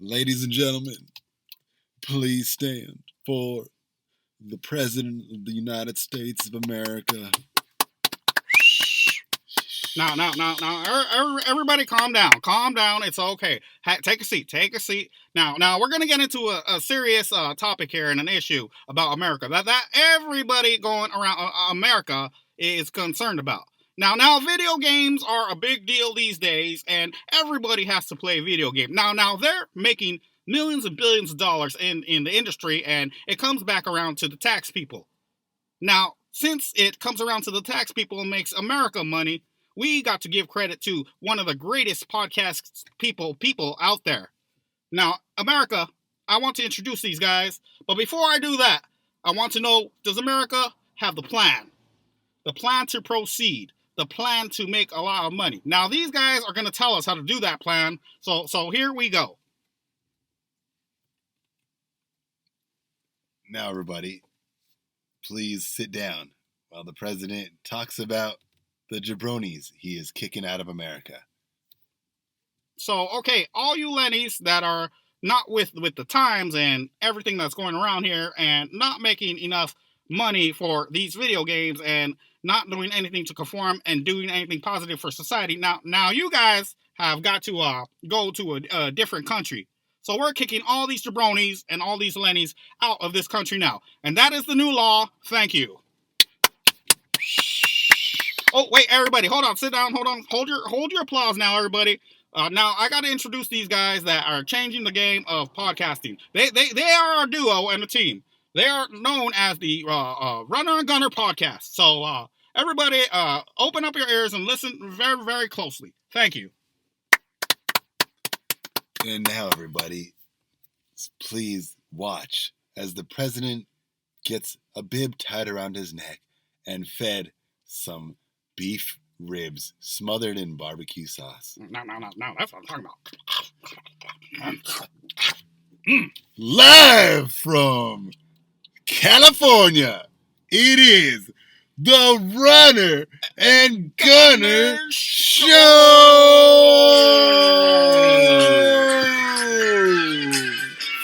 Ladies and gentlemen, please stand for the President of the United States of America. Now, everybody calm down. Calm down. It's okay. Take a seat. Now, we're going to get into a serious topic here and an issue about America that everybody going around America is concerned about. Now, video games are a big deal these days, and everybody has to play video games. Now, they're making millions and billions of dollars in the industry, and it comes back around to the tax people. Now, since it comes around to the tax people and makes America money, we got to give credit to one of the greatest podcast people out there. Now, America, I want to introduce these guys, but before I do that, I want to know, does America have the plan? The plan to proceed, the plan to make a lot of money. Now, these guys are going to tell us how to do that plan, so here we go. Now, everybody, please sit down while the president talks about the jabronis he is kicking out of America. So, okay, all you Lennies that are not with the times and everything that's going around here and not making enough money for these video games and not doing anything to conform and doing anything positive for society. Now you guys have got to go to a different country. So we're kicking all these jabronis and all these Lennies out of this country now. And that is the new law. Thank you. Oh, wait, everybody, hold on, sit down, hold your applause now, everybody. Now, I got to introduce these guys that are changing the game of podcasting. They are a duo and a team. They are known as the Runner and Gunner podcast. So, everybody, open up your ears and listen very, very closely. Thank you. And now, everybody, please watch as the president gets a bib tied around his neck and fed some beef ribs smothered in barbecue sauce. No, that's what I'm talking about. Live from California, it is the Runner and Gunner Show!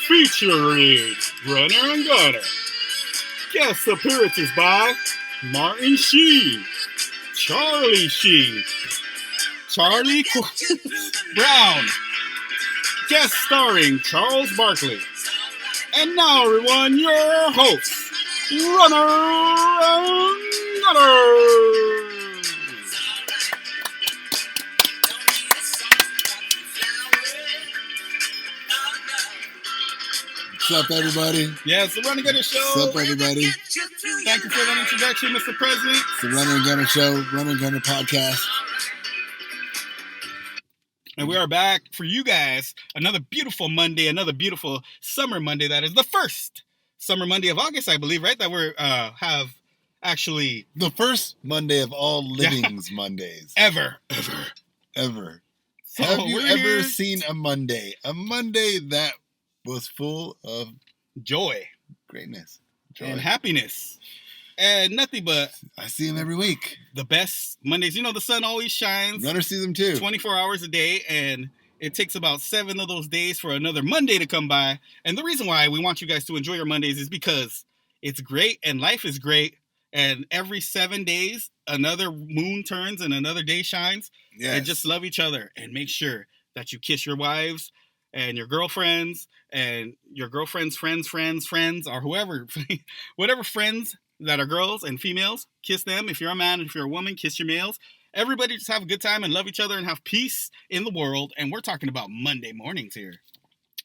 Featuring Runner and Gunner. Guest appearances by Martin Sheen, Charlie Sheen, Charlie Brown, guest starring Charles Barkley. And now, everyone, your hosts, Runner and Gunner. What's up, everybody? Yeah, it's the Runner and Gunner Show. What's up, everybody? Thank you for that introduction, Mr. President. It's the Runner and Gunner Show, Runner and Gunner podcast. And we are back for you guys. Another beautiful Monday, another beautiful summer Monday. That is the first summer Monday of August, I believe, right? That we have actually... The first Monday of all livings Mondays. Ever. So have you ever seen a Monday? A Monday that was full of joy, greatness, and happiness, and nothing but... I see them every week. The best Mondays. You know, the sun always shines. Runner sees them too. 24 hours a day, and it takes about 7 of those days for another Monday to come by. And the reason why we want you guys to enjoy your Mondays is because it's great, and life is great, and every 7 days, another moon turns and another day shines. Yes. And just love each other, and make sure that you kiss your wives and your girlfriends and your girlfriend's friends, or whoever, whatever friends that are girls and females, kiss them. If you're a man, if you're a woman, kiss your males. Everybody just have a good time and love each other and have peace in the world. And we're talking about Monday mornings here.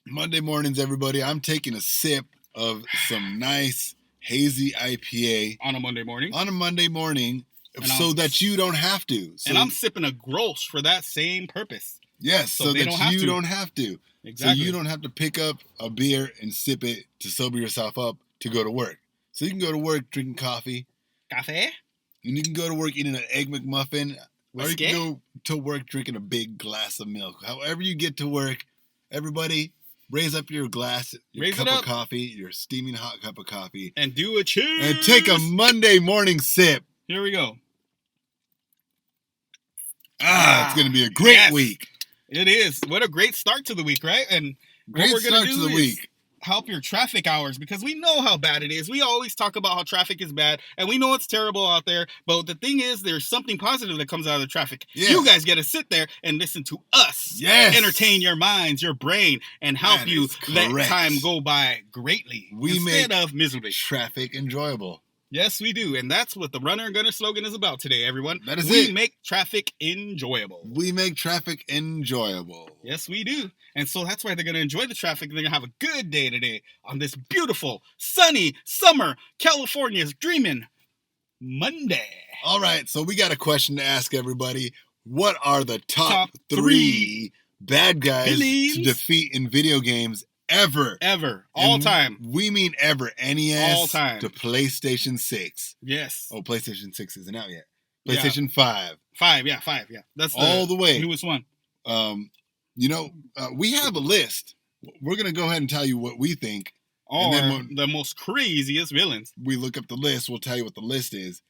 Monday mornings, everybody. I'm taking a sip of some nice hazy IPA. On a Monday morning. So that you don't have to. And I'm sipping a Gross for that same purpose. Yes, so that you don't have to. Exactly. So you don't have to pick up a beer and sip it to sober yourself up to go to work. So you can go to work drinking coffee. Cafe? And you can go to work eating an Egg McMuffin. Whiskey? Or you can go to work drinking a big glass of milk. However you get to work, everybody, raise up your glass, your cup of coffee, your steaming hot cup of coffee. And do a cheers. And take a Monday morning sip. Here we go. It's going to be a great week. It is. What a great start to the week, right? And Great what we're gonna start to do the is week. help your traffic hours, because we know how bad it is. We always talk about how traffic is bad, and we know it's terrible out there. But the thing is, there's something positive that comes out of the traffic. Yeah. You guys get to sit there and listen to us. Yes. Entertain your minds, your brain, and help That you is let correct. time go by greatly We instead make of miserably. traffic enjoyable. Yes, we do. And that's what the Runner and Gunner slogan is about today, everyone. That is we it. make traffic enjoyable. We make traffic enjoyable. Yes, we do. And so that's why they're going to enjoy the traffic. They're going to have a good day today on this beautiful, sunny, summer, California's dreaming Monday. All right, so we got a question to ask everybody. What are the top Top three bad guys villains to defeat in video games ever? Ever. All And time. We mean ever. NES All time. to PlayStation 6. Yes. Oh, PlayStation 6 isn't out yet. Yeah. PlayStation 5. 5, yeah. That's All the way. newest one. We have a list. We're going to go ahead and tell you what we think. Or And then the most craziest villains. We look up the list. We'll tell you what the list is.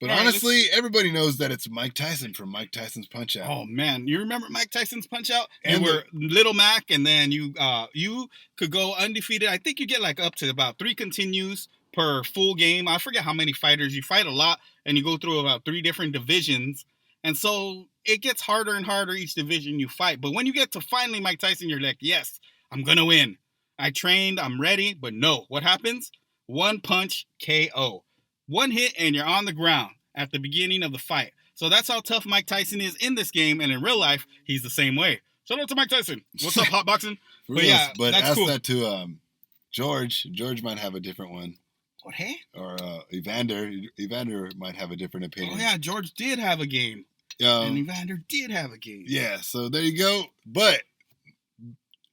But All right, honestly, everybody knows that it's Mike Tyson from Mike Tyson's Punch-Out. Oh man, you remember Mike Tyson's Punch-Out? You And were Little Mac, and then you could go undefeated. I think you get like up to about 3 continues per full game. I forget how many fighters. You fight a lot, and you go through about 3 different divisions. And so it gets harder and harder each division you fight. But when you get to finally Mike Tyson, you're like, yes, I'm going to win. I trained, I'm ready. But no, what happens? 1 punch KO. 1 hit and you're on the ground at the beginning of the fight. So that's how tough Mike Tyson is in this game. And in real life, he's the same way. Shout out to Mike Tyson. What's up, hotboxing? For But reals. yeah, But that's ask cool. that to George. George might have a different one. Oh, hey? Or Evander. Evander might have a different opinion. Oh, yeah, George did have a game. And Um, Evander did have a game. yeah, so there you go. But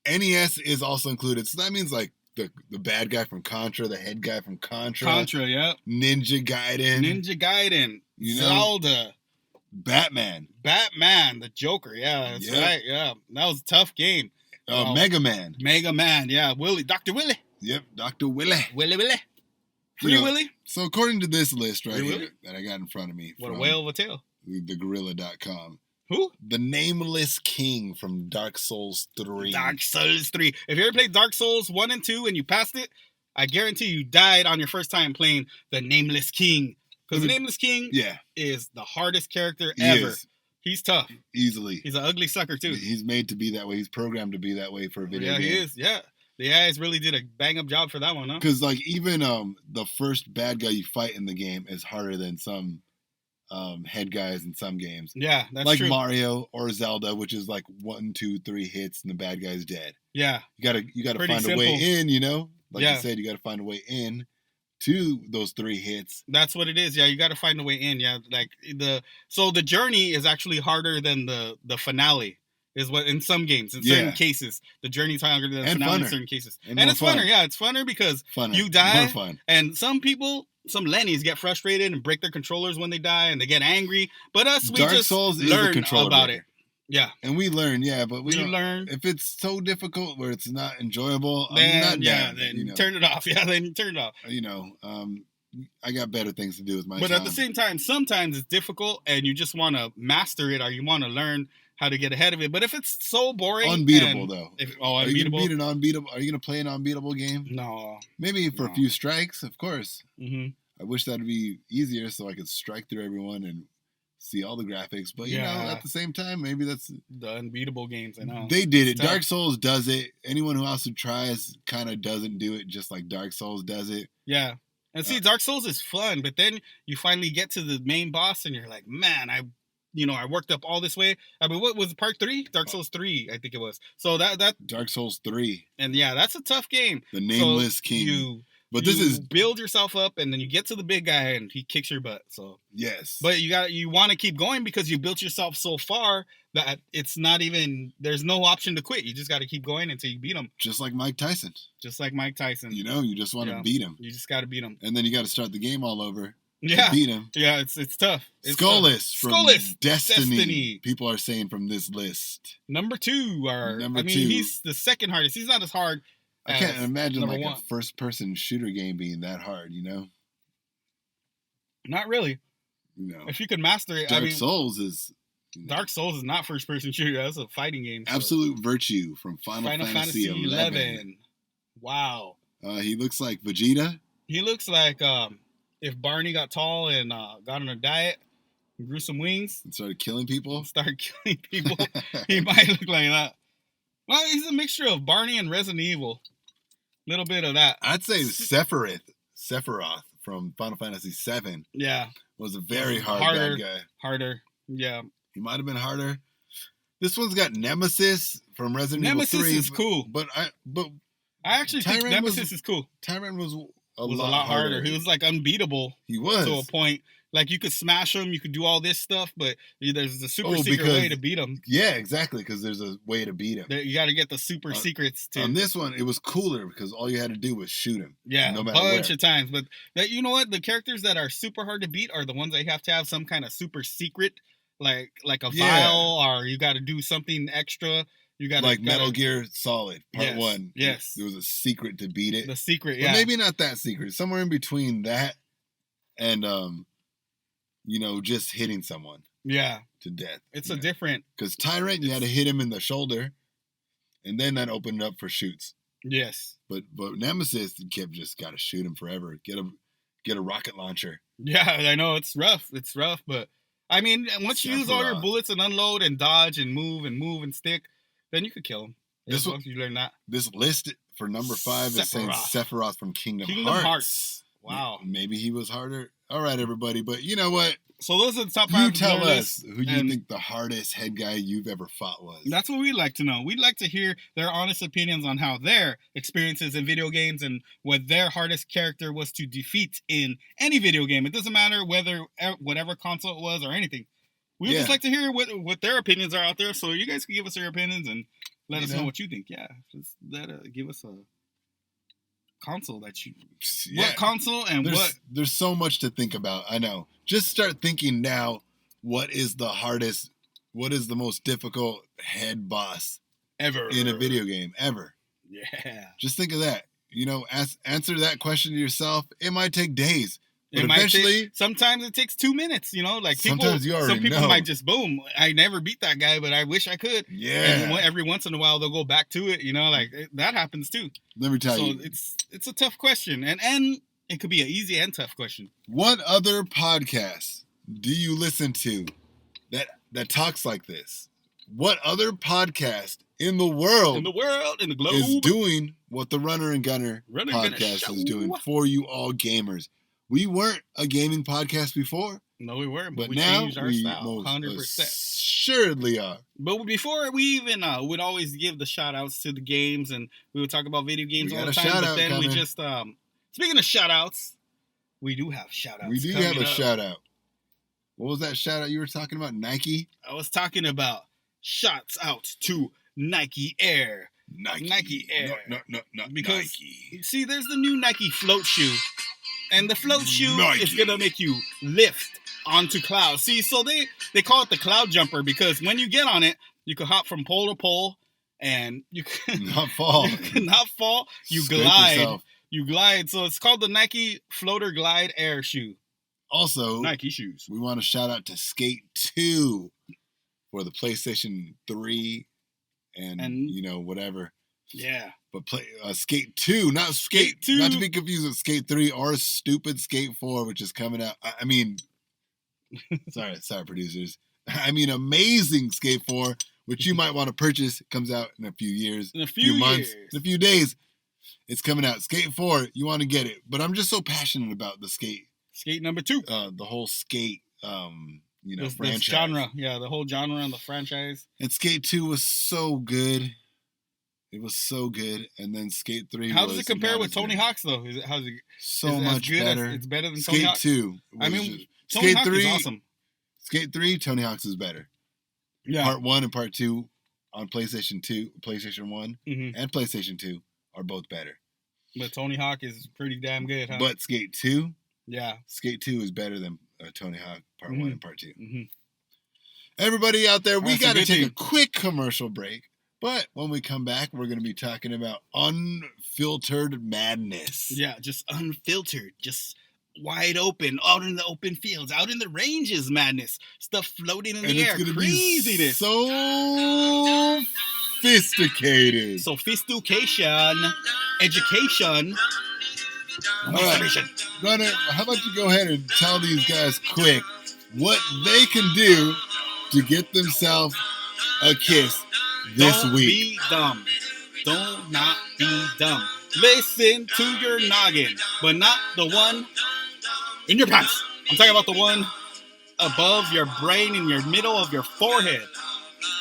NES is also included. So that means like the bad guy from Contra, the head guy from Contra. Contra, yeah. Ninja Gaiden. Ninja Gaiden. You know? Zelda. Batman. Batman, the Joker. Yeah, that's Yep. right. Yeah, that was a tough game. Oh. Mega Man. Mega Man, yeah. Willie, Dr. Willie. Yep, Dr. Willie. Willie. Free You know, Willie. So according to this list right Free here Willy? that I got in front of me What a from whale of a tail. thegorilla.com, Who? the Nameless King from Dark Souls 3. Dark Souls 3. If you ever played Dark Souls 1 and 2 and you passed it, I guarantee you died on your first time playing the Nameless King. Because the Nameless King Yeah, is the hardest character he ever. is. He's tough. Easily. He's an ugly sucker, too. He's made to be that way. He's programmed to be that way for a video Yeah, game. he is. Yeah. The guys really did a bang-up job for that one, huh? Because like even the first bad guy you fight in the game is harder than some head guys in some games. Yeah, that's like true. Mario or Zelda, which is like 1, 2, 3 hits and the bad guy's dead. Yeah. You gotta Pretty find simple. a way in, you know? Like Yeah. you said, you gotta find a way in to those 3 hits. That's what it is. Yeah, you got to find a way in. Yeah, like the journey is actually harder than the finale. Is what in some games, in certain Yeah. cases, the journey's harder than the And finale in funner. certain cases, And and more it's fun. funner. Yeah, it's funner because Funner. you die, More fun. and some people, some Lennies get frustrated and break their controllers when they die, and they get angry. But us, we Dark just Souls is a learn controller about breaker. it. Yeah, And we learn, yeah, but we you don't learn. if it's so difficult where it's not enjoyable, Then I'm not yeah, down. then you know. turn it off. Yeah, then turn it off. I got better things to do with my But time. at the same time, sometimes it's difficult, and you just want to master it, or you want to learn how to get ahead of it. But if it's so boring, unbeatable and though. Unbeatable. Are you gonna beat an unbeatable? Are you gonna play an unbeatable game? No. Maybe for No. a few strikes, of course. Mm-hmm. I wish that'd be easier so I could strike through everyone and see all the graphics. But you know, Yeah. at the same time, maybe that's The unbeatable games, I know. they did it. It's tough. Dark Souls does it. Anyone who else who tries kind of doesn't do it just like Dark Souls does it. Yeah. And see, Dark Souls is fun, but then you finally get to the main boss, and you're like, man, I worked up all this way. I mean, what was part 3? Dark Souls 3, I think it was. So that Dark Souls 3, and yeah, that's a tough game. the Nameless So King. But you this is build yourself up, and then you get to the big guy, and he kicks your butt. So, yes. but you want to keep going because you built yourself so far that it's not even there's no option to quit. You just got to keep going until you beat him. just like Mike Tyson. Just like Mike Tyson, You know, you just want to Yeah. beat him. you just got to beat him. And then you got to start the game all over Yeah, to beat him. yeah, it's tough. It's Skulless tough. from Skulless, Destiny. People are saying from this list. Number 2 are. Number I mean, 2. he's the second hardest. He's not as hard. I can't as imagine number like 1. a first-person shooter game being that hard. You know. Not really. You know. If you could master it, Dark I mean, Souls is Dark Souls is not first-person shooter. That's a fighting game. So. Absolute Virtue from Final Fantasy 11. Wow. He looks like Vegeta. He looks like if Barney got tall and got on a diet, and grew some wings, and started killing people. He might look like that. Well, he's a mixture of Barney and Resident Evil. Little bit of that. I'd say Sephiroth from Final Fantasy 7. Yeah. Was a very harder bad guy. Harder. Yeah. He might have been harder. This one's got Nemesis from Resident Evil 3. Nemesis is cool. But I actually think Nemesis is cool. Tyrant was a lot harder. He was like unbeatable. He was. To a point. Like you could smash him, you could do all this stuff, but there's a super secret way to beat him. Yeah, exactly, because there's a way to beat him. You got to get the super secrets too. On this one, it was cooler because all you had to do was shoot him. Yeah, no matter bunch of times. But you know what? The characters that are super hard to beat are the ones that have to have some kind of super secret, like a vial, or you got to do something extra. You got Metal Gear Solid Part 1. Yes, there was a secret to beat it. The secret, but maybe not that secret. Somewhere in between that and just hitting someone. Yeah. To death. It's a different... Because Tyrant, you had to hit him in the shoulder, and then that opened up for shoots. Yes. But Nemesis, you kept just got to shoot him forever. Get a rocket launcher. Yeah, I know. It's rough. But, I mean, once you use all your bullets and unload and dodge and move and stick, then you could kill him. As long as you learn that. This list for number 5 is saying Sephiroth from Kingdom Hearts. Wow. Maybe he was harder. All right, everybody. But you know what? So those are the top 5. You tell us who you think the hardest head guy you've ever fought was. That's what we'd like to know. We'd like to hear their honest opinions on how their experiences in video games and what their hardest character was to defeat in any video game. It doesn't matter whatever console it was or anything. We'd just like to hear what their opinions are out there. So you guys can give us your opinions and let us know what you think. Yeah, just give us a console that you... Yeah. What console and There's so much to think about. I know. Just start thinking now, what is the most difficult head boss ever in a video game ever? Yeah. Just think of that. Answer that question to yourself. It might take days. But eventually, sometimes it takes 2 minutes, like sometimes some people might just boom. I never beat that guy, but I wish I could. Yeah. And every once in a while they'll go back to it, that happens too. Let me tell you. So it's a tough question, and it could be an easy and tough question. What other podcast do you listen to that talks like this? What other podcast in the globe is doing what the Runner and Gunner podcast is doing for you all gamers? We weren't a gaming podcast before. No, we weren't. But we now changed our style, 100%. Assuredly are. But before we even would always give the shout outs to the games, and we would talk about video games all the time. But then we just speaking of shout outs, we do have shout outs. We do have a shout out. What was that shout out you were talking about? Nike? I was talking about shouts out to Nike Air. Nike Air. No, because, Nike. See, there's the new Nike float shoe. And the float shoe is going to make you lift onto clouds. See, so they call it the cloud jumper because when you get on it, you can hop from pole to pole and you can not fall. You cannot fall. You glide. Yourself. You glide. So it's called the Nike Floater Glide Air shoe. Also, Nike shoes. We want to shout out to Skate 2 for the PlayStation 3 and whatever. Yeah. But play Skate 2, not Skate 2. Not to be confused with Skate 3 or stupid Skate 4, which is coming out. I mean, sorry, producers. I mean, amazing Skate 4, which you might want to purchase. It comes out in a few years. In a few months. In a few days. It's coming out. Skate 4, you want to get it. But I'm just so passionate about the Skate. Skate number 2. The whole Skate, franchise. This genre. Yeah, the whole genre and the franchise. And Skate 2 was so good. It was so good, and then Skate 3. How does it compare with Tony Hawk's though? How's it so much better? It's better than Tony Hawk. Skate 2. Tony Hawk is awesome. Skate 3, Tony Hawk's is better. Yeah. Part 1 and Part 2 on PlayStation 2, PlayStation 1, and PlayStation 2 are both better. But Tony Hawk is pretty damn good, huh? But Skate 2, yeah, Skate 2 is better than Tony Hawk Part 1 and Part 2. Mm-hmm. Everybody out there, we got to take a quick commercial break. But when we come back, we're going to be talking about unfiltered madness. Yeah, just unfiltered. Just wide open, out in the open fields, out in the ranges, madness. Stuff floating in And the it's air, gonna be craziness. so sophisticated. Sophistication, education, masturbation. Gunner, how about you go ahead and tell these guys quick what they can do to get themselves a kiss this Don't week. be dumb. Don't not be dumb. Listen to your noggin, but not the one in your pants. I'm talking about the one above your brain in your middle of your forehead.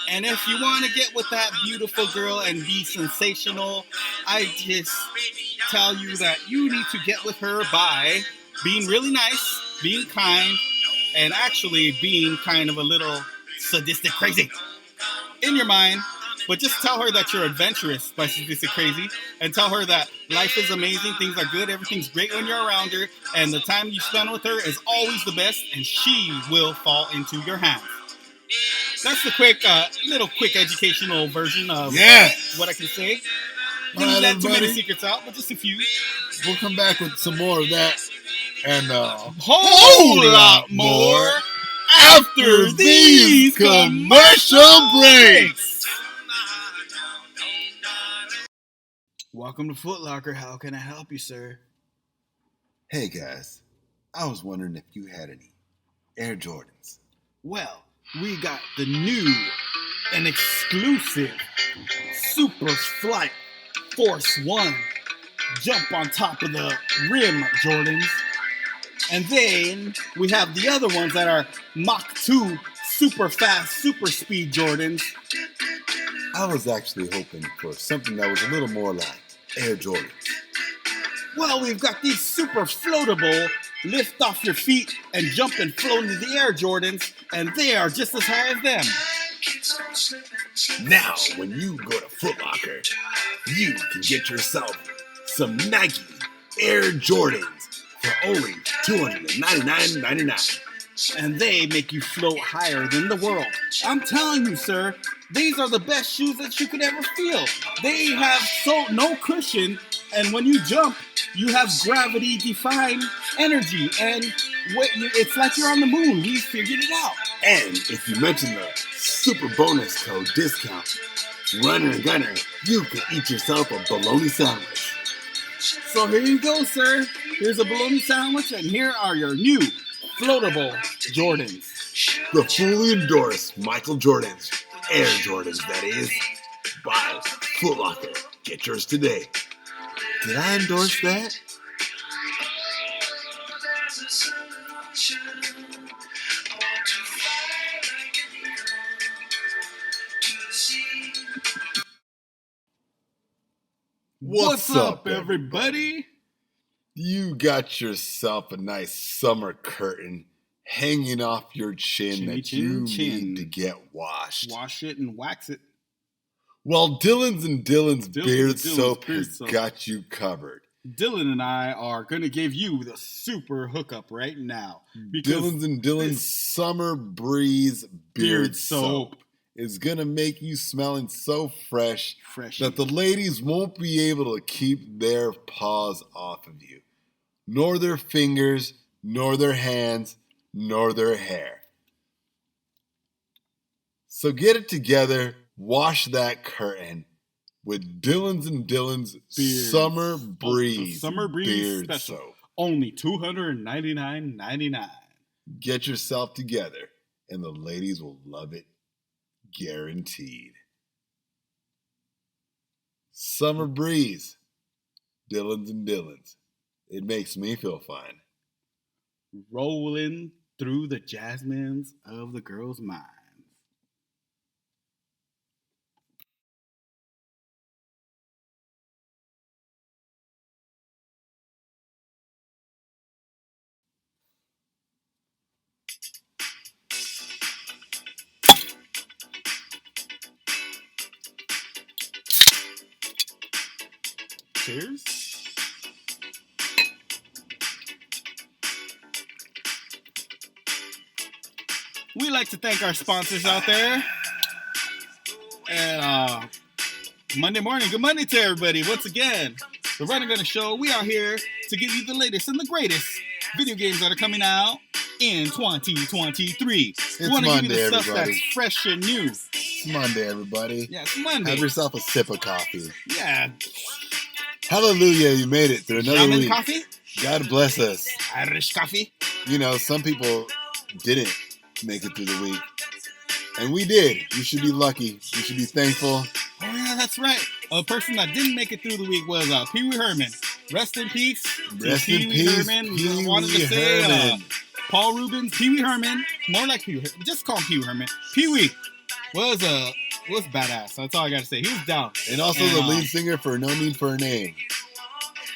And if you want to get with that beautiful girl and be sensational, I just tell you that you need to get with her by being really nice, being kind, and actually being kind of a little sadistic crazy in your mind. But just tell her that you're adventurous by sadistic crazy, and tell her that life is amazing, things are good, everything's great when you're around her, and the time you spend with her is always the best, and she will fall into your hands. That's the little quick educational version of what I can say. Didn't let too many secrets out, but just a few. We'll come back with some more of that and a whole lot more after these commercial breaks. Welcome to Foot Locker. How can I help you, sir? Hey guys, I was wondering if you had any Air Jordans. Well, we got the new and exclusive Super Flight Force 1 jump on top of the rim Jordans. And then we have the other ones that are Mach 2 super fast, super speed Jordans. I was actually hoping for something that was a little more like Air Jordans. Well, we've got these super floatable, lift off your feet and jump and float into the air Jordans, and they are just as high as them. Now, when you go to Foot Locker, you can get yourself some Nike Air Jordans for only $299.99. And they make you float higher than the world. I'm telling you, sir, these are the best shoes that you could ever feel. They have no cushion, and when you jump, you have gravity-defying energy, and it's like you're on the moon. We figured it out. And if you mention the super bonus code discount, Runner and Gunner, you can eat yourself a bologna sandwich. So here you go, sir. Here's a bologna sandwich, and here are your new floatable Jordans. The fully endorsed Michael Jordan's Air Jordans, that is, by Foot Locker. Get yours today. Did I endorse that? What's up, everybody? You got yourself a nice summer curtain hanging off your chin that you need to get washed. Wash it and wax it. Well, Dylan's Beard Soap has got you covered. Dylan and I are going to give you the super hookup right now. Dylan's Summer Breeze Beard Soap is going to make you smelling so fresh that the ladies won't be able to keep their paws off of you. Nor their fingers, nor their hands, nor their hair. So get it together, wash that curtain with Dylan's Summer Breeze Beard Special. Soap. Only $299.99. Get yourself together, and the ladies will love it, guaranteed. Summer Breeze, Dylan's. It makes me feel fine. Rolling through the jasmines of the girls' minds. Cheers. We like to thank our sponsors out there. And Monday morning, good Monday to everybody. Once again, the Run and Gunner Show. We are here to give you the latest and the greatest video games that are coming out in 2023. It's want to give you Monday, the stuff everybody. that's fresh and new. It's Monday, everybody. Yeah, it's Monday. Have yourself a sip of coffee. Yeah. Hallelujah, you made it through another Lemon week. coffee? God bless us. Irish coffee? You know, some people didn't make it through the week. And we did. You should be lucky. You should be thankful. Oh, yeah, that's right. A person that didn't make it through the week was Pee Wee Herman. Rest in peace. Rest in peace, Herman. Pee Wanted to Wee say Herman. Paul Rubens, Pee Wee Herman. More like Pee Wee Herman. Just call him Pee Wee Herman. Pee Wee was badass. That's all I got to say. He was down. And also the lead singer for No Need for a Name.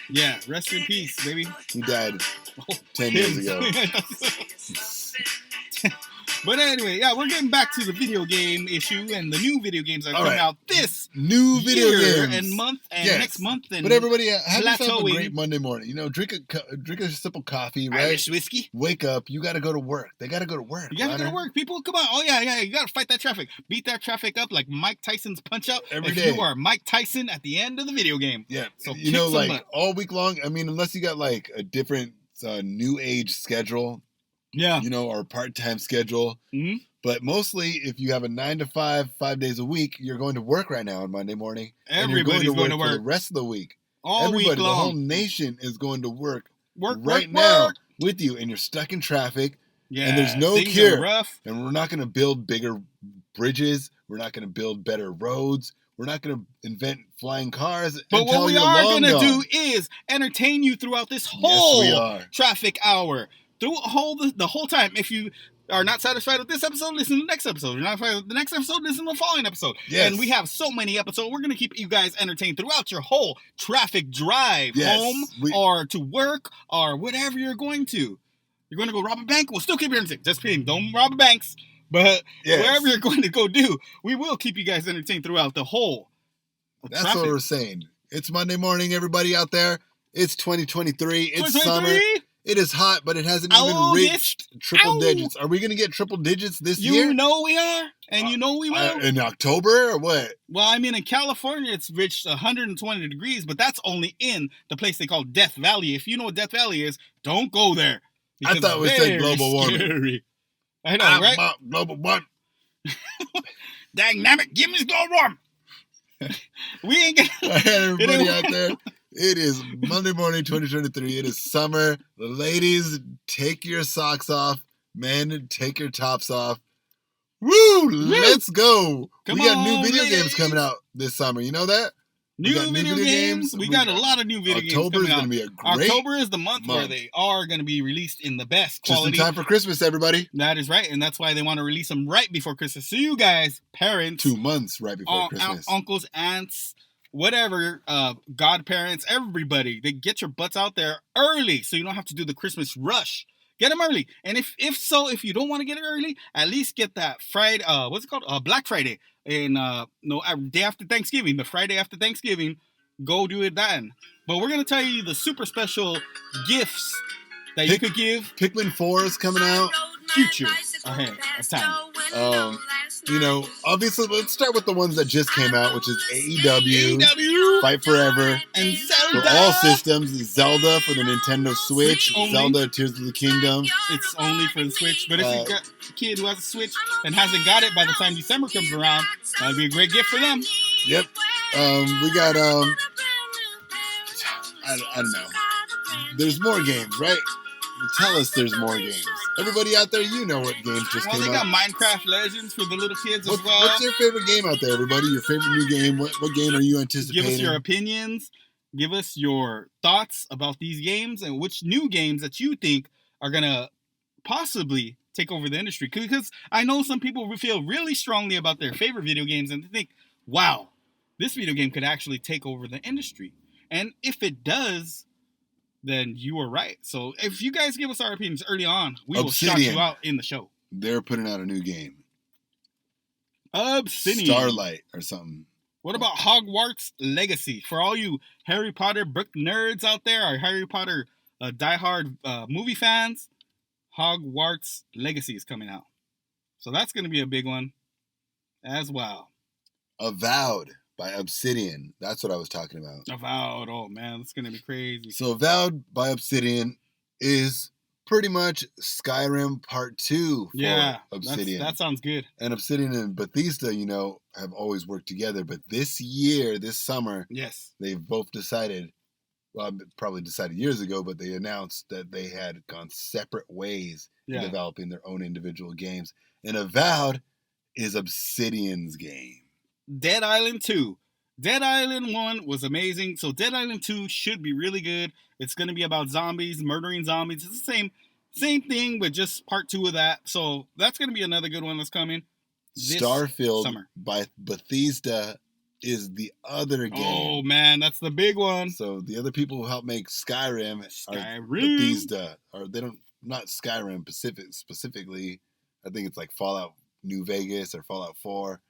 Yeah, rest in peace, baby. He died 10 years ago. But anyway, yeah, we're getting back to the video game issue and the new video games that are coming out this new video year games and month and next month. And but everybody, have yourself a plateauing. great Monday morning. You know, drink a sip of coffee, right? Irish whiskey. Wake up. You got to go to work. They got to go to work. You gotta go to work, people. Come on. Oh yeah. You gotta fight that traffic. Beat that traffic up like Mike Tyson's Punch Out. Every if day. you are Mike Tyson at the end of the video game. Yeah. So you know, like butt. all week long. I mean, unless you got like a different new age schedule. Yeah. You know, or part-time schedule. Mm-hmm. But mostly, if you have a 9 to 5, 5 days a week, you're going to work right now on Monday morning. Everybody's and you're going to work for the rest of the week. All Everybody, week long. the whole nation is going to work right now with you, and you're stuck in traffic. Yeah. And there's no things cure. Are rough. And we're not going to build bigger bridges. We're not going to build better roads. We're not going to invent flying cars. But what we are going to do is entertain you throughout this whole traffic hour. Through the whole time. If you are not satisfied with this episode, listen to the next episode. If you're not satisfied with the next episode, listen to the following episode. Yes. And we have so many episodes. We're going to keep you guys entertained throughout your whole traffic drive home or to work or whatever you're going to. You're going to go rob a bank? We'll still keep you entertained. Just kidding. Don't rob banks. But wherever you're going to go do, we will keep you guys entertained throughout the whole That's traffic. what we're saying. It's Monday morning, everybody out there. It's 2023. It's summer. It is hot, but it hasn't even reached triple digits. Are we going to get triple digits this year? You know we are, and you know we will. In October or what? Well, I mean, in California, it's reached 120 degrees, but that's only in the place they call Death Valley. If you know what Death Valley is, don't go there. I thought we said global warming. I know, right? Global warming. Dynamic, give me global warming. We ain't got everybody out there. It is Monday morning, 2023. It is summer. The ladies, take your socks off. Men, take your tops off. Woo! Let's go. We got new video games coming out this summer. You know that? New video games. We got a lot of new video games coming out. October is going to be a great October is the month where they are going to be released in the best quality. Just in time for Christmas, everybody. That is right. And that's why they want to release them right before Christmas. So you guys, parents. 2 months right before Christmas. Uncles, aunts, whatever, godparents, everybody, they get your butts out there early so you don't have to do the Christmas rush. Get them early. And if you don't want to get it early, at least get that Friday, what's it called? Black Friday. And day after Thanksgiving, the Friday after Thanksgiving, go do it then. But we're going to tell you the super special gifts that you could give. Pikmin 4 is coming out. Future. Okay, that's time. You know, obviously, let's start with the ones that just came out, which is AEW, Fight Forever, and Zelda. For all systems, Zelda for the Nintendo Switch, Zelda Tears of the Kingdom. It's only for the Switch, but if you got a kid who has a Switch and hasn't got it by the time December comes around, that'd be a great gift for them. Yep. We got, I don't know. There's more games, right? Tell us there's more games. Everybody out there, you know what games just came out. Well, they got Minecraft Legends for the little kids as well. What's your favorite game out there, everybody? Your favorite new game? What game are you anticipating? Give us your opinions. Give us your thoughts about these games and which new games that you think are going to possibly take over the industry. Because I know some people feel really strongly about their favorite video games and they think, wow, this video game could actually take over the industry. And if it does, then you are right. So if you guys give us our opinions early on, we will shout you out in the show. They're putting out a new game. Obsidian. Starlight or something. What about Hogwarts Legacy? For all you Harry Potter book nerds out there, or Harry Potter diehard movie fans, Hogwarts Legacy is coming out. So that's going to be a big one as well. Avowed by Obsidian. That's what I was talking about. Avowed. Oh, man. That's going to be crazy. So Avowed by Obsidian is pretty much Skyrim Part 2 for Obsidian. That sounds good. And Obsidian and Bethesda, have always worked together. But this summer, yes, they've both decided, well, probably decided years ago, but they announced that they had gone separate ways in developing their own individual games. And Avowed is Obsidian's game. Dead Island 2. Dead Island 1 was amazing, so Dead Island 2 should be really good. It's going to be about zombies, murdering zombies. It's the same thing, but just part 2 of that. So that's going to be another good one that's coming this Starfield summer. By Bethesda is the other game. Oh, man, that's the big one. So the other people who help make Skyrim are Bethesda. Or they don't, not Skyrim specifically. I think it's like Fallout New Vegas or Fallout 4.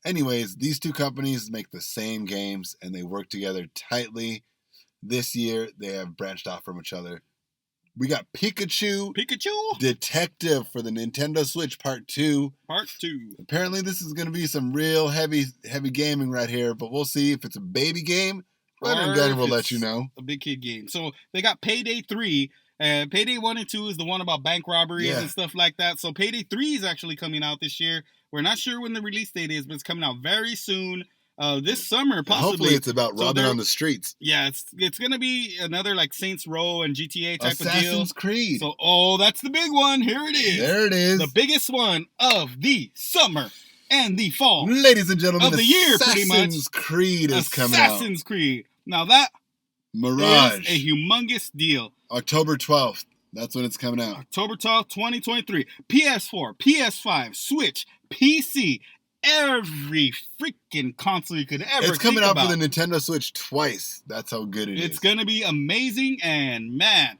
Anyways, these two companies make the same games and they work together tightly. This year, they have branched off from each other. We got Pikachu Detective for the Nintendo Switch Part 2. Part 2. Apparently, this is going to be some real heavy gaming right here, but we'll see if it's a baby game. We'll let you know. A big kid game. So they got Payday 3. Payday 1 and 2 is the one about bank robberies and stuff like that. So Payday 3 is actually coming out this year. We're not sure when the release date is, but it's coming out very soon. This summer, possibly. Hopefully it's about robbing on the streets. Yeah, it's going to be another like Saints Row and GTA type of deal. Assassin's Creed. So, that's the big one. Here it is. There it is. The biggest one of the summer and the fall. Ladies and gentlemen, of the year, pretty much. Assassin's Creed is coming out. Assassin's Creed. Now that Mirage. is a humongous deal. October 12th. That's when it's coming out. October 12th, 2023. PS4, PS5, Switch, PC, every freaking console you could ever think about. It's coming out for the Nintendo Switch twice. That's how good it is. It's going to be amazing, and man,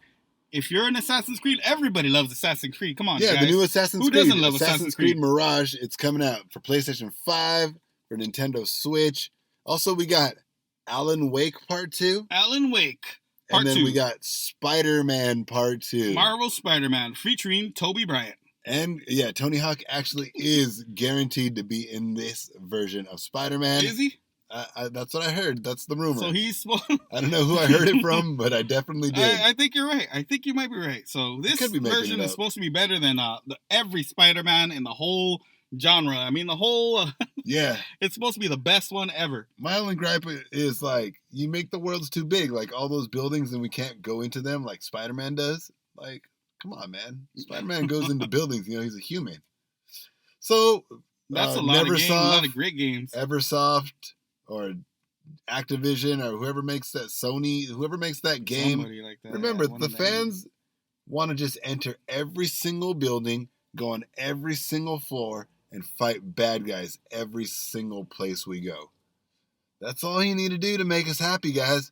if you're an Assassin's Creed, everybody loves Assassin's Creed. Come on, guys. Yeah, the new Assassin's Creed. Who doesn't love Assassin's Creed? Mirage, it's coming out for PlayStation 5, for Nintendo Switch. Also, we got Alan Wake Part 2. Alan Wake Part 2. And then we got Spider-Man Part 2. Marvel Spider-Man featuring Tobey Bryant. And yeah, Tony Hawk actually is guaranteed to be in this version of Spider-Man. Is he? That's what I heard. That's the rumor. So he's... I don't know who I heard it from, but I definitely did. I think you're right. I think you might be right. So this version is supposed to be better than every Spider-Man in the whole genre. I mean, the whole... yeah. It's supposed to be the best one ever. My only gripe is, like, you make the worlds too big. Like, all those buildings and we can't go into them like Spider-Man does. Like, come on, man. Spider-Man goes into buildings. He's a human. So... That's a lot of games. A lot of great games. Eversoft or Activision or whoever makes that whoever makes that game. Somebody like that. Remember, the fans want to just enter every single building, go on every single floor, and fight bad guys every single place we go. That's all you need to do to make us happy, guys.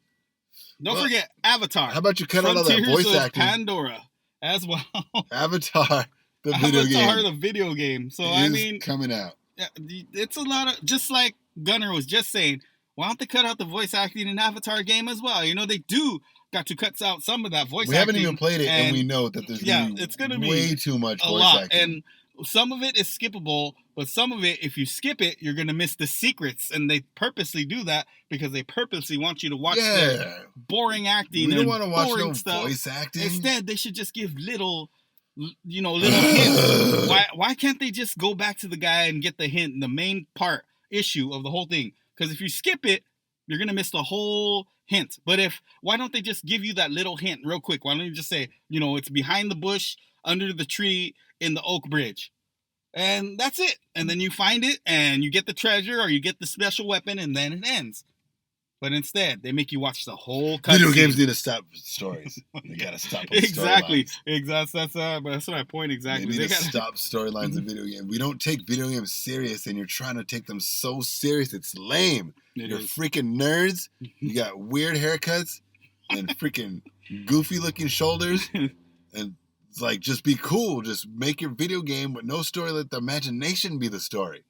Don't forget Avatar. How about you cut out all that voice acting? Pandora as well. Avatar, the video game. Avatar, the video game. So, I mean... coming out. It's a lot of... Just like Gunnar was just saying, why don't they cut out the voice acting in Avatar game as well? They do got to cut out some of that voice acting. We haven't even played it, and we know that there's it's going to be way too much voice acting. And some of it is skippable, but some of it, if you skip it, you're going to miss the secrets. And they purposely do that because they purposely want you to watch the boring acting. We don't want to watch no stuff. Voice acting. Instead, they should just give little hints. Why can't they just go back to the guy and get the hint, the main issue of the whole thing? Because if you skip it, you're going to miss the whole hint. But why don't they just give you that little hint real quick? Why don't you just say, it's behind the bush, under the tree, in the oak bridge. And that's it. And then you find it, and you get the treasure, or you get the special weapon, and then it ends. But instead, they make you watch the whole cutscene. Video games need to stop stories. They gotta stop with exactly. That's my point exactly. They need to stop storylines in video games. We don't take video games serious, and you're trying to take them so serious, it's lame. You're freaking nerds. You got weird haircuts and freaking goofy-looking shoulders. And it's like, just be cool. Just make your video game with no story. Let the imagination be the story.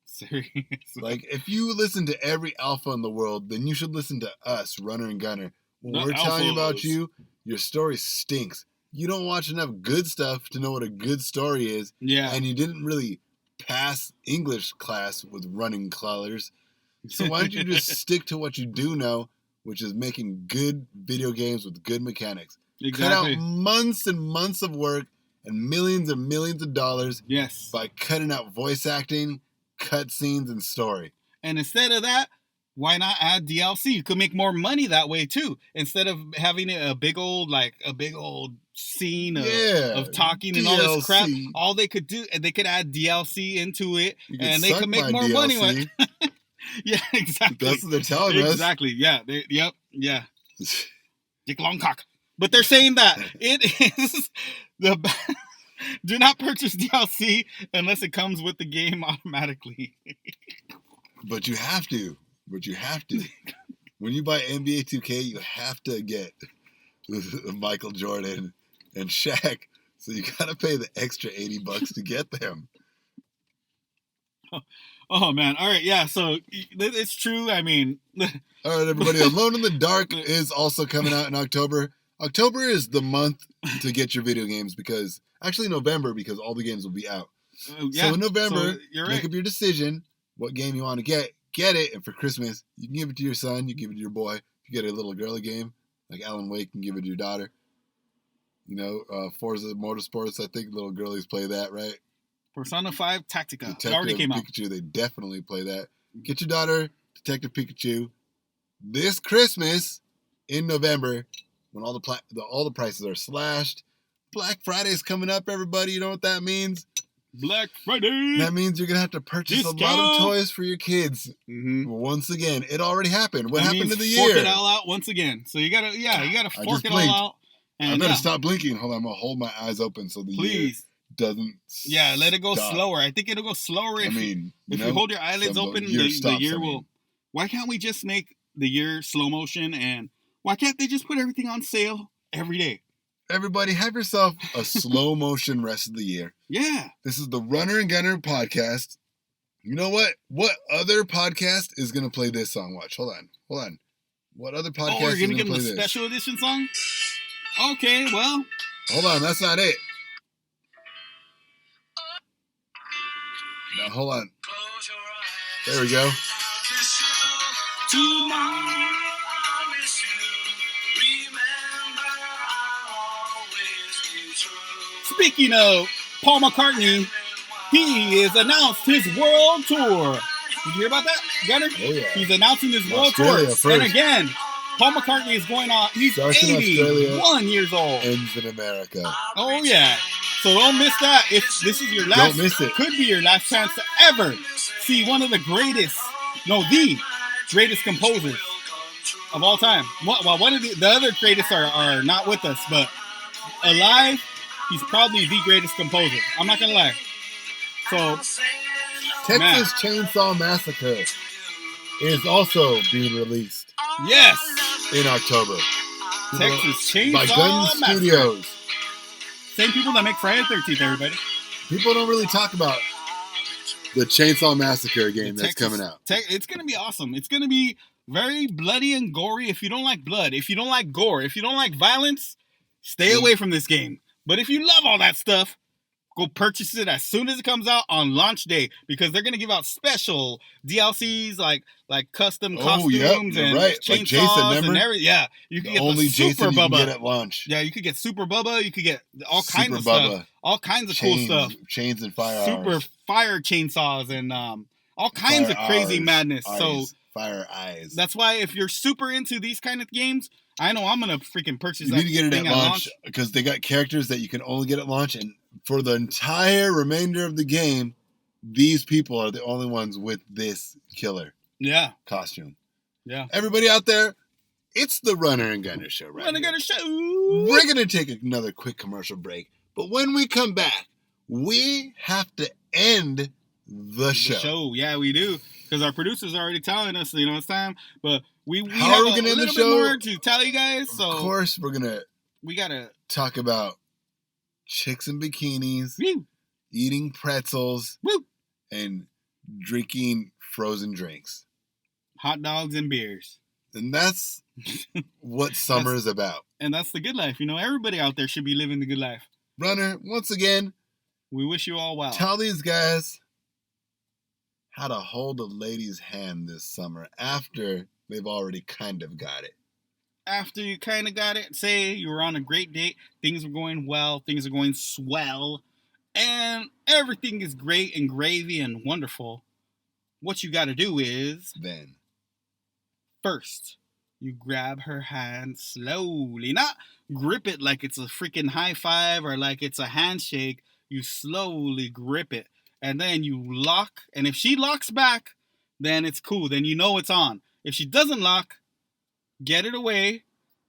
Seriously. Like, if you listen to every alpha in the world, then you should listen to us, Runner and Gunner. When we're telling about you, your story stinks. You don't watch enough good stuff to know what a good story is. Yeah. And you didn't really pass English class with running colors. So why don't you just stick to what you do know, which is making good video games with good mechanics. Cut out Exactly. months and months of work and millions of dollars Yes. by cutting out voice acting, cutscenes, and story. And instead of that, why not add DLC? You could make more money that way too. Instead of having a big old scene of talking DLC. and all this crap, all they could do, they could add DLC into it, and they could make more DLC. money with. Yeah, exactly. That's what they're telling us. Exactly. Yeah. Yeah. Dick long cock. But they're saying that it is the. Do not purchase DLC unless it comes with the game automatically. But you have to. When you buy NBA 2K, you have to get Michael Jordan and Shaq. So you gotta pay the extra $80 to get them. Oh man! All right, yeah. So it's true. I mean, all right, everybody. Alone in the Dark is also coming out in October. October is the month to get your video games because actually November because all the games will be out. Yeah, so in November, you're make up your decision what game you want to get it, and for Christmas you can give it to your son, you give it to your boy. If you get a little girly game like Alan Wake, you can give it to your daughter. You know, Forza Motorsports, I think little girlies play that, right? Persona 5 Tactica. Detective It already came Pikachu, out. They definitely play that. Get your daughter Detective Pikachu this Christmas in November when all the prices are slashed. Black Friday's coming up, everybody. You know what that means? Black Friday. That means you're gonna have to purchase a lot of toys for your kids. Mm-hmm. Once again, it already happened. What happened to the fork year? Fork it all out once again. So you gotta fork it all out. And I better stop blinking. Hold on, I'm gonna hold my eyes open so the year doesn't. Yeah, let it go slower. I think it'll go slower if you hold your eyelids open. The year will. Why can't we just make the year slow motion? And why can't they just put everything on sale every day? Everybody, have yourself a slow motion rest of the year. Yeah. This is the Runner and Gunner podcast. You know what? What other podcast is going to play this song? Watch. Hold on. What other podcast you're going to give them the special edition song? Okay, well. Hold on. That's not it. Now, hold on. There we go. Speaking of Paul McCartney, he has announced his world tour. Did you hear about that, Gunner? Oh, yeah. He's announcing his world tour. First. And again, Paul McCartney is going on. He's 81 years old. Ends in America. Oh, yeah. So don't miss that. If this is your last, don't miss it. Could be your last chance to ever see one of the greatest, the greatest composers of all time. Well, one of the other greatest are not with us, but alive, he's probably the greatest composer. I'm not going to lie. So, Texas Chainsaw Massacre is also being released. Yes. In October. Texas Chainsaw by Gun Studios. Same people that make Friday the 13th, everybody. People don't really talk about the Chainsaw Massacre game that's coming out. It's going to be awesome. It's going to be very bloody and gory. If you don't like blood, if you don't like gore, if you don't like violence, stay away from this game. But if you love all that stuff, go purchase it as soon as it comes out on launch day because they're going to give out special DLCs like custom costumes and chainsaws and everything. Yeah, you can get the Super Bubba. You can get at launch. Yeah, you could get Super Bubba. You could get all kinds of stuff. All kinds of cool stuff. Chains and fire Super fire chainsaws and all kinds of crazy madness. So fire eyes. That's why if you're super into these kind of games, I know I'm going to freaking purchase that. You need to get it at launch because they got characters that you can only get at launch and for the entire remainder of the game, these people are the only ones with this killer costume. Yeah. Everybody out there, it's the Runner and Gunner Show, right? Runner and Gunner Show. We're going to take another quick commercial break. But when we come back, we have to end the show. Yeah, we do. Because our producer's already telling us, it's time. But we How have are we gonna a end the little show? bit more to tell you guys. So of course, we gotta talk about chicks in bikinis, Woo. eating pretzels, Woo. and drinking frozen drinks. Hot dogs and beers. And that's what summer is about. And that's the good life. Everybody out there should be living the good life. Runner, once again, we wish you all well. Tell these guys how to hold a lady's hand this summer after they've already kind of got it. after you kind of got it, say you were on a great date, things are going well, things are going swell, and everything is great and gravy and wonderful, what you got to do is Then. first, you grab her hand slowly, not grip it like it's a freaking high five or like it's a handshake. You slowly grip it, and then you lock. And if she locks back, then it's cool. Then you know it's on. If she doesn't lock, get it away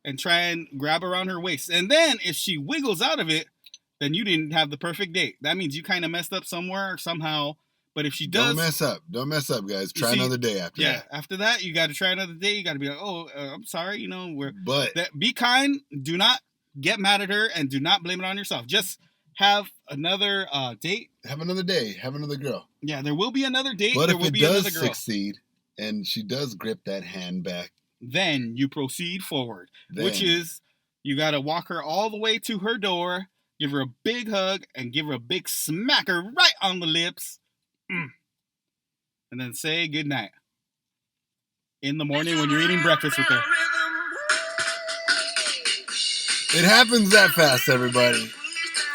and try and grab around her waist. And then if she wiggles out of it, then you didn't have the perfect date. That means you kind of messed up somewhere or somehow. But if she does... Don't mess up, guys. Try another day after that. Yeah, after that, you got to try another day. You got to be like, I'm sorry, But be kind. Do not get mad at her and do not blame it on yourself. Just have another date. Have another day. Have another girl. Yeah, there will be another date. But there if will it be does another girl. succeed and she does grip that hand back, then you proceed forward, which is you got to walk her all the way to her door, give her a big hug, and give her a big smacker right on the lips. And then say goodnight in the morning when you're eating breakfast with her. It happens that fast, everybody.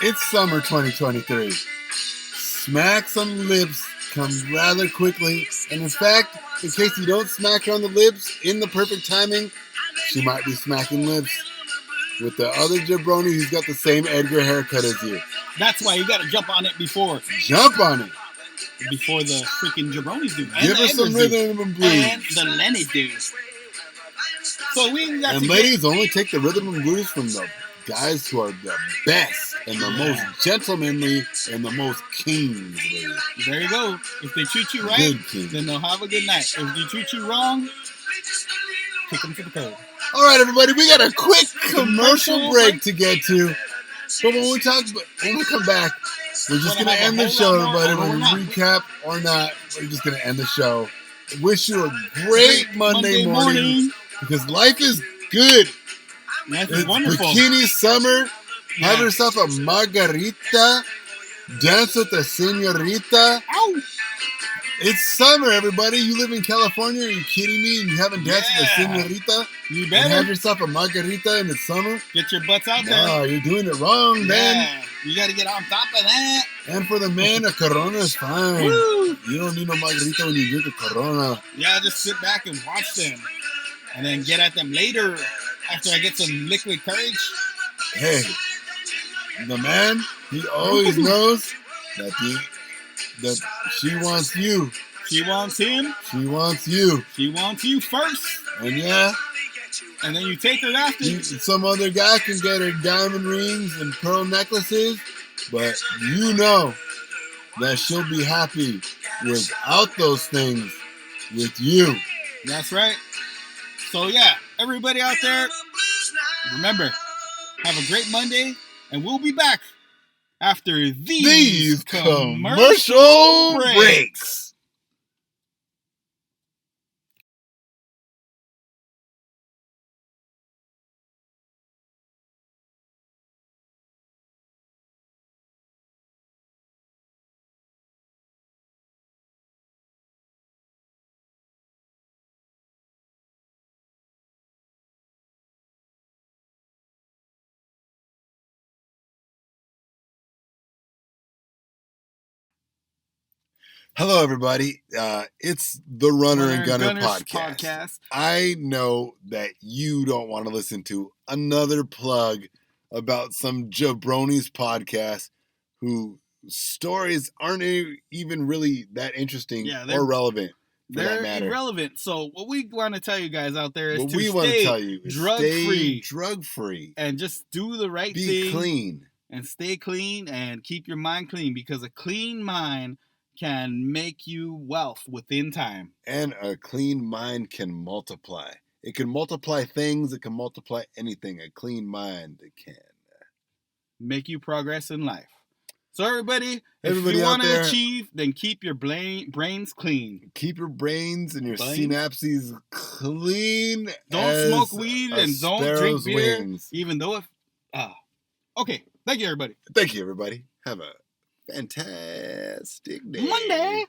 It's summer 2023. Smack some lips comes rather quickly. And in fact, in case you don't smack her on the lips in the perfect timing, she might be smacking lips with the other jabroni who's got the same Edgar haircut as you. That's why you got to jump on it before. Jump on it. Before the freaking jabronis do. Give her some rhythm and blues. And the Lenny do. So we got and ladies, only take the rhythm and blues from the guys who are the best and the most gentlemanly and the most kings. Ladies. There you go. If they treat you right, then they'll have a good night. If they treat you wrong, kick them to the curb. All right, everybody, we got a quick commercial break to get to. But when we come back, we're just going to end the show, everybody. When we recap or not, we're just going to end the show. Wish you a great Monday morning because life is good. Life is wonderful. Bikini summer. Yeah. Have yourself a margarita. Dance with the senorita. Ow. It's summer, everybody. You live in California. Are you kidding me? You haven't danced with a senorita? You better. And have yourself a margarita in the summer? Get your butts out there. No, you're doing it wrong, man. You got to get on top of that. And for the man, a Corona is fine. Woo. You don't need no margarita when you drink a Corona. Yeah, just sit back and watch them. And then get at them later after I get some liquid courage. Hey, the man, he always knows that she wants you. She wants him. She wants you. She wants you first. And yeah. And then you take her after. Some other guy can get her diamond rings and pearl necklaces, but you know that she'll be happy without those things with you. That's right. So yeah, everybody out there, remember, have a great Monday, and we'll be back after these commercial breaks. Hello, everybody. It's the Runner and Gunner podcast. I know that you don't want to listen to another plug about some jabronis podcast whose stories aren't even really that interesting or relevant. They're irrelevant. So what we want to tell you guys out there is stay drug-free. And just do the right thing. Be clean. And stay clean and keep your mind clean, because a clean mind can make you wealth within time. And a clean mind can multiply. It can multiply things. It can multiply anything. A clean mind can make you progress in life. So everybody if you want to achieve, then keep your brains clean. Keep your brains and your synapses clean. Don't smoke weed and don't drink beer. Even though okay. Thank you, everybody. Thank you, everybody. Have a fantastic day. Monday.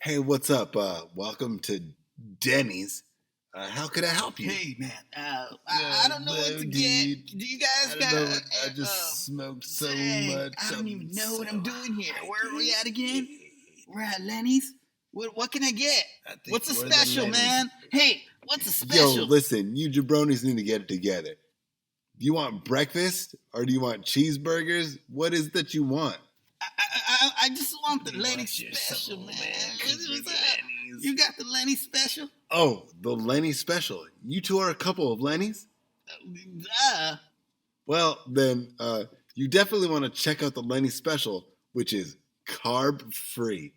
Hey, what's up? Welcome to Denny's. How could I help you? Hey man, I don't know what to get. Do you guys got? I just smoked so dang, much. I don't even know what I'm doing here. Where are we at again? hungry. We're at Lenny's. What can I get? I think What's a we're the special, Lenny's. man? Hey, what's a Yo, special? listen, you jabronis need to get it together. Do you want breakfast or do you want cheeseburgers? What is it that you want? I just want the You Lenny want your special, soul, man. man, 'cause What's we're up? Lenny's. You got the Lenny special? Oh, the Lenny special. You two are a couple of Lenny's? Well, then you definitely want to check out the Lenny special, which is carb free.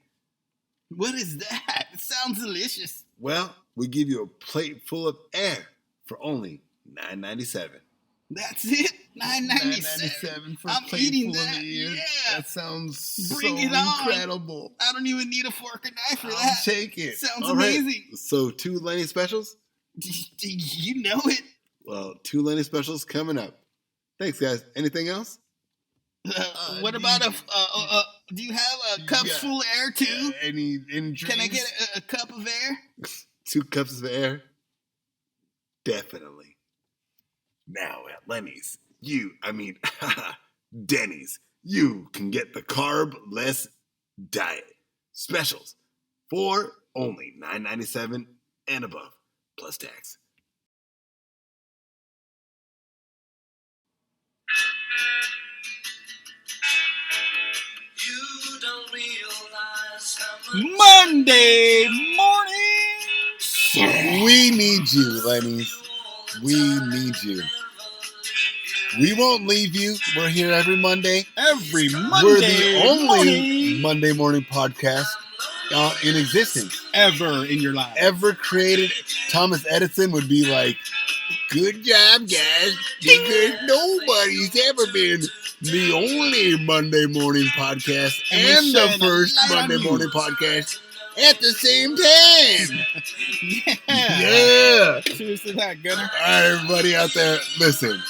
What is that? It sounds delicious. Well, we give you a plate full of air for only $9.97. That's it? $9.97 for I'm a plate eating full that. of air. Yeah. That sounds Bring so it on. incredible. I don't even need a fork or knife for I'll that. take it. Sounds All right. amazing. So 2 Lenny specials? You know it. Well, 2 Lenny specials coming up. Thanks, guys. Anything else? What about do you have cups full of air too? Any drinks? Can I get a cup of air? 2 cups of air? Definitely. Now at Lenny's, Denny's, you can get the carb-less diet specials for only $9.97 and above, plus tax. You don't realize how much Monday morning. We need you, Lenny's. We need you. We won't leave you. We're here every Monday. Every Monday We're the only morning Monday morning podcast in existence ever in your life. ever created. Thomas Edison would be like, "Good job, guys, because nobody's ever been the only Monday morning podcast And we and the shine a first light on Monday you." morning podcast at the same time." Yeah. Yeah. Cheers to that, Gunner. All right, everybody out there, listen.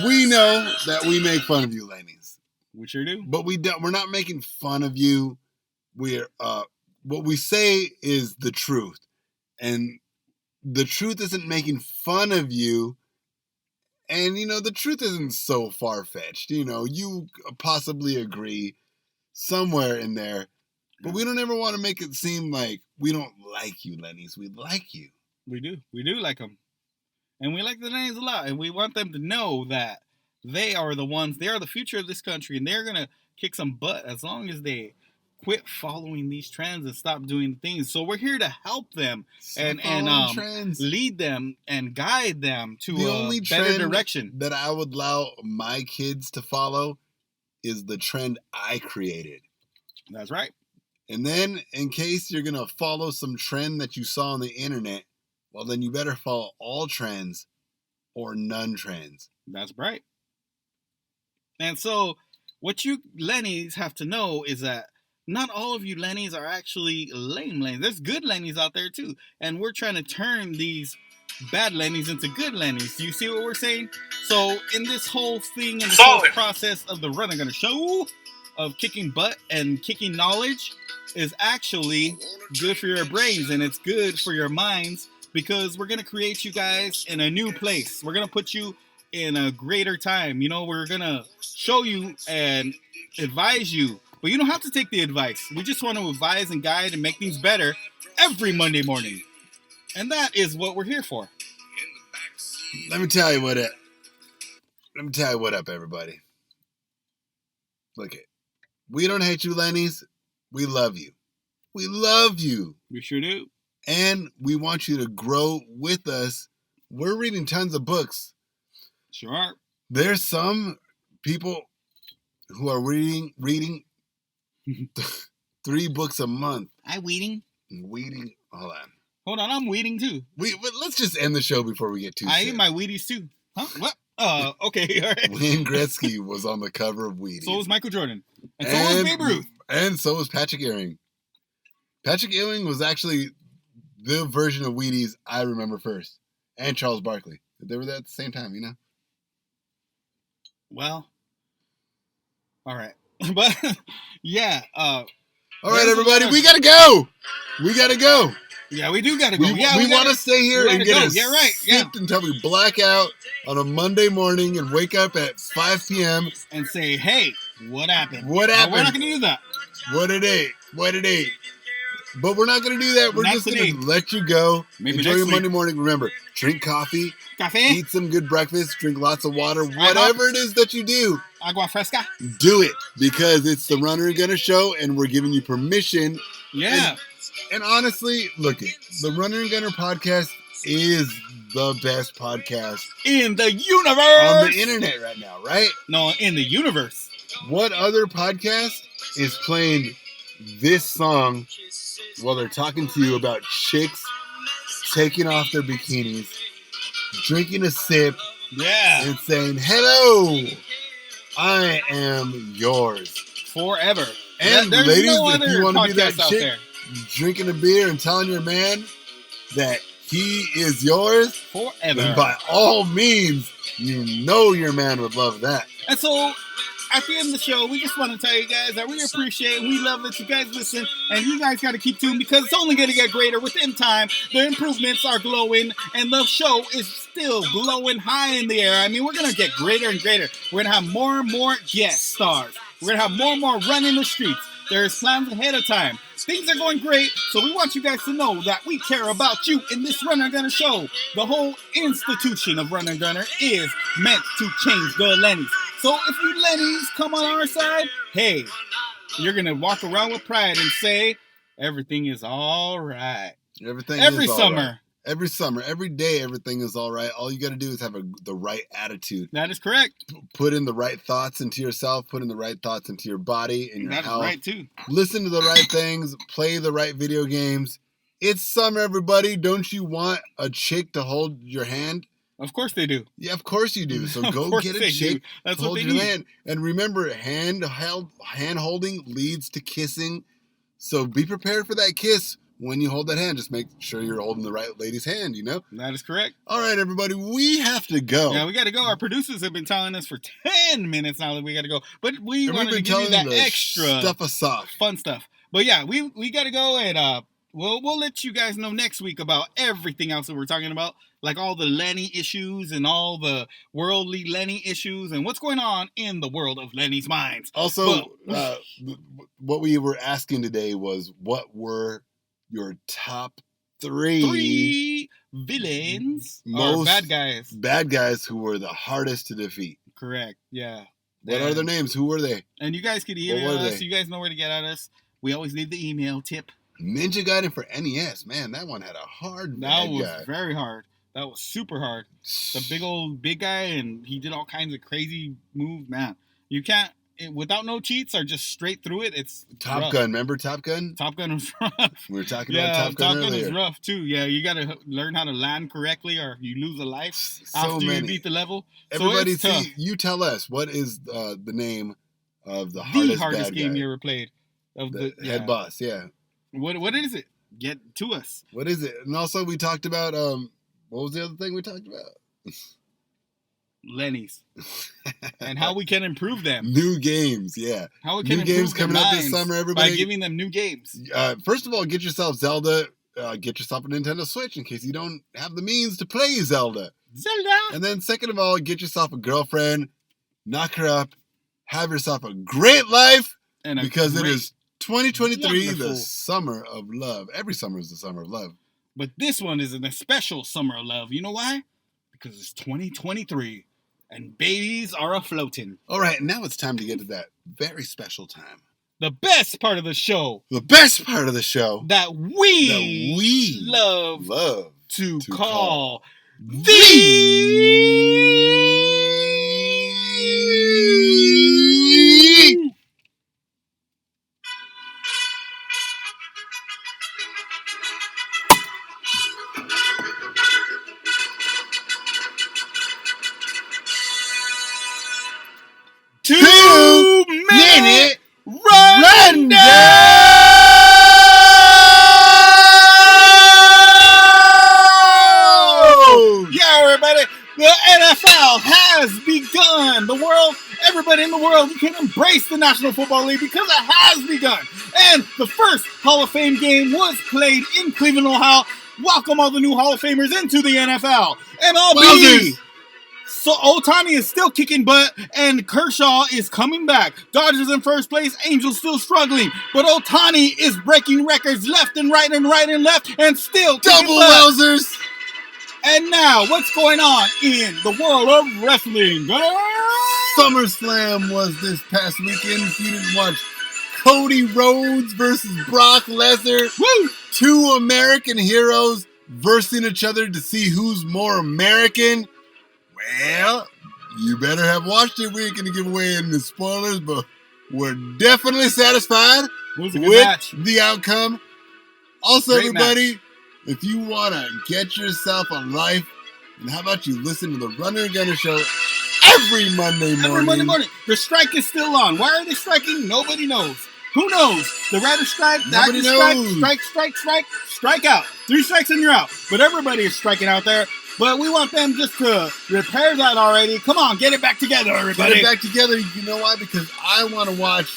We know that we make fun of you, Lenny's, We sure do. but we're not making fun of you. We're what we say is the truth, and the truth isn't making fun of you. And the truth isn't so far-fetched. You possibly agree somewhere in there, but we don't ever want to make it seem like we don't like you, Lenny's. We like you. We do. We do like them. And we like the Lenny's a lot. And we want them to know that they are the ones, they are the future of this country. And they're going to kick some butt as long as they quit following these trends and stop doing things. So we're here to help them and trends. lead them and guide them to The a only better trend direction. that I would allow my kids to follow is the trend I created. That's right. And then, in case you're going to follow some trend that you saw on the internet, well, then you better follow all trends or none trends. That's right. And so what you Lenny's have to know is that not all of you Lenny's are actually lame Lenny's. There's good Lenny's out there too. And we're trying to turn these bad Lenny's into good Lenny's. Do you see what we're saying? So in this whole thing, in this whole process of the Run I'm Gonna Show of kicking butt and kicking knowledge is actually good for your brains and it's good for your minds because we're gonna create you guys in a new place. We're gonna put you in a greater time. We're gonna show you and advise you, but you don't have to take the advice. We just want to advise and guide and make things better every Monday morning. And that is what we're here for. Let me tell you what up, everybody. Look it. We don't hate you, Lenny's. We love you. We love you. We sure do. And we want you to grow with us. We're reading tons of books. Sure are. There's some people who are reading 3 books a month. I'm weeding. Hold on, I'm weeding too. Let's just end the show before we get too I sick. eat my Wheaties too. Huh? What? Okay, all right. Wayne Gretzky was on the cover of Wheaties. So was Michael Jordan. And so was Babe Ruth. And so was Patrick Ewing. Patrick Ewing was actually the version of Wheaties I remember first. And Charles Barkley. They were there at the same time, Well, all right. But, yeah, All right, everybody, we gotta go. We gotta go. Yeah, we do gotta go. We want to stay here and get us sipped until we black out on a Monday morning and wake up at 5 p.m. and say, hey, what happened? What happened? But we're not gonna do that. What it ate? What it ate? But we're not gonna do that. We're just gonna let you go. Maybe enjoy your Monday morning. Remember, drink coffee, eat some good breakfast, drink lots of water, whatever it is that you do. Agua fresca. Do it because it's the Runner and Gunner show, and we're giving you permission. Yeah. And honestly, look it. The Runner and Gunner podcast is the best podcast in the universe. On the internet right now, right? No, in the universe. What other podcast is playing this song while they're talking to you about chicks taking off their bikinis, drinking a sip, and saying, hello, I am yours. Forever. And there's ladies, no if you want to be that chick there. Drinking a beer and telling your man that he is yours, forever, then by all means, you know your man would love that. And so, at the end of the show, we just want to tell you guys that we appreciate and we love that you guys listen, and you guys got to keep tuned because it's only going to get greater within time. The improvements are glowing, and the show is still glowing high in the air. I mean, we're going to get greater and greater. We're going to have more and more guest stars. We're going to have more and more running the streets. There's plans ahead of time. Things are going great, so we want you guys to know that we care about you in this Runner Gunner show. The whole institution of Runner Gunner is meant to change the Lennies. So if you Lennies come on our side, hey, you're going to walk around with pride and say, everything is all right. Every summer. Every summer, every day, everything is all right. All you got to do is have the right attitude. That is correct. Put in the right thoughts into yourself. Put in the right thoughts into your body and your health. That is right, too. Listen to the right things. Play the right video games. It's summer, everybody. Don't you want a chick to hold your hand? Of course they do. Yeah, of course you do. So go get a chick to hold your hand. And remember, hand holding leads to kissing. So be prepared for that kiss. When you hold that hand, just make sure you're holding the right lady's hand, you know? That is correct. All right, everybody, we have to go. Yeah, we got to go. Our producers have been telling us for 10 minutes now that we got to go. But we wanted to give you that extra fun stuff. But yeah, we got to go, and we'll let you guys know next week about everything else that we're talking about, like all the Lenny issues and all the worldly Lenny issues and what's going on in the world of Lenny's minds. Also, what we were asking today was what were your top three villains or bad guys who were the hardest to defeat. Correct. Yeah. What are their names? Who were they? And you guys could email us. You guys know where to get at us. We always leave the email tip. Ninja Gaiden for NES. Man, that one had a hard That was very hard. That was super hard. The big guy, and he did all kinds of crazy moves. Man, you can't. Without no cheats or just straight through it, it's Top rough. Gun. Remember Top Gun? Top Gun was rough. We were talking about Top Gun earlier. Top Gun is rough too. Yeah, you got to learn how to land correctly or you lose a life after you beat the level. Everybody, you tell us, what is the name of the hardest game you ever played? Of the head boss, yeah. What is it? Get to us. What is it? And also we talked about, what was the other thing we talked about? Lenny's and how we can improve them. New games, yeah. How we can new games coming out this summer, everybody. By giving them new games. First of all, get yourself Zelda. Get yourself a Nintendo Switch in case you don't have the means to play Zelda. And then second of all, get yourself a girlfriend, knock her up, have yourself a great life, because it is 2023, the summer of love. Every summer is the summer of love. But this one is a special summer of love. You know why? Because it's 2023. And babies are a-floating. All right, now it's time to get to that very special time. The best part of the show. The best part of the show. That we love to call the... Minute Rundown! Yeah, everybody. The and the world, everybody in the world, you can embrace the National Football League because it has begun. And the first Hall of Fame game was played in Cleveland, Ohio. Welcome all the new Hall of Famers into the NFL. MLB. So Ohtani is still kicking butt, and Kershaw is coming back. Dodgers in first place, Angels still struggling, but Ohtani is breaking records left and right and right and left, and still kicking Double butt. wowzers. And now, what's going on in the world of wrestling? SummerSlam was this past weekend. If you didn't watch Cody Rhodes versus Brock Lesnar, Woo! two American heroes versing each other to see who's more American. Well, you better have watched it. We ain't going to give away any spoilers, but we're definitely satisfied with the outcome. Also, Great everybody, if you want to get yourself a life, and how about you listen to the Runner and Gunner Show every Monday morning? Every Monday morning. The strike is still on. Why are they striking? Nobody knows. Who knows? The writer strike, the actor strike, strike out. 3 strikes and you're out. But everybody is striking out there. But we want them just to repair that already. Come on, get it back together, everybody. Get it back together. You know why? Because I want to watch,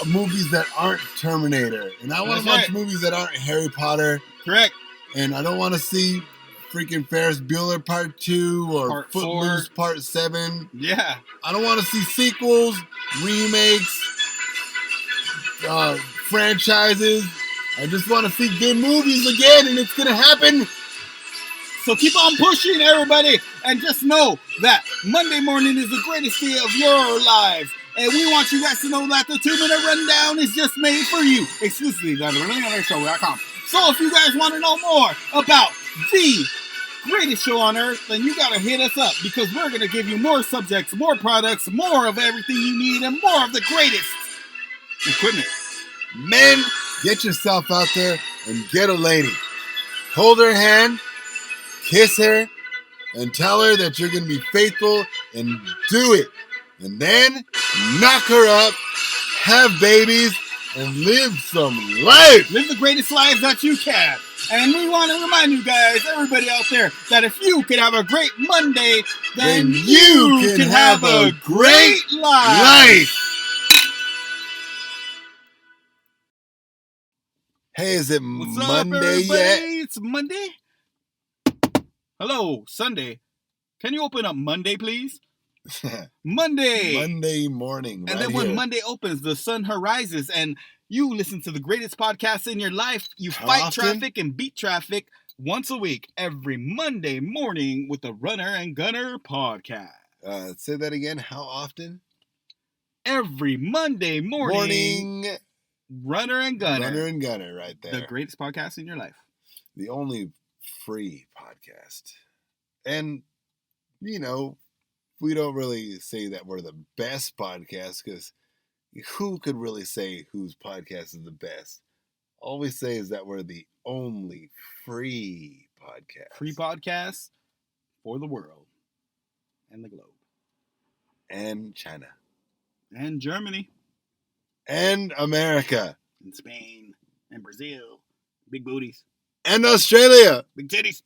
movies that aren't Terminator. And I want to watch movies that aren't Harry Potter. Correct. And I don't want to see freaking Ferris Bueller Part 2 or Part Footloose 4. Part 7. Yeah. I don't want to see sequels, remakes, franchises. I just want to see good movies again, and it's going to happen. So keep on pushing, everybody, and just know that Monday morning is the greatest day of your lives. And we want you guys to know that the 2-minute rundown is just made for you, exclusively on theRunningOnEarthShow.com. So if you guys want to know more about the greatest show on earth, then you got to hit us up, because we're going to give you more subjects, more products, more of everything you need, and more of the greatest equipment. Men, get yourself out there and get a lady. Hold her hand, kiss her, and tell her that you're going to be faithful and do it. And then knock her up, have babies, and live some life. Live the greatest lives that you can. And we want to remind you guys, everybody out there, that if you can have a great Monday, then you can have a great life. Hey, is it What's Monday up, everybody? yet? It's Monday. Hello, Sunday. Can you open up Monday, please? Monday. Monday morning. And then when Monday opens, the sun rises, and you listen to the greatest podcast in your life. You fight traffic and beat traffic once a week, every Monday morning, with the Runner and Gunner podcast. Say that again. How often? Every Monday morning. Runner and Gunner. Runner and Gunner right there. The greatest podcast in your life. The only free podcast. And, we don't really say that we're the best podcast, because who could really say whose podcast is the best? All we say is that we're the only free podcast. Free podcast for the world and the globe. And China. And Germany. And America. And Spain. And Brazil. Big booties. And Australia. Big titties.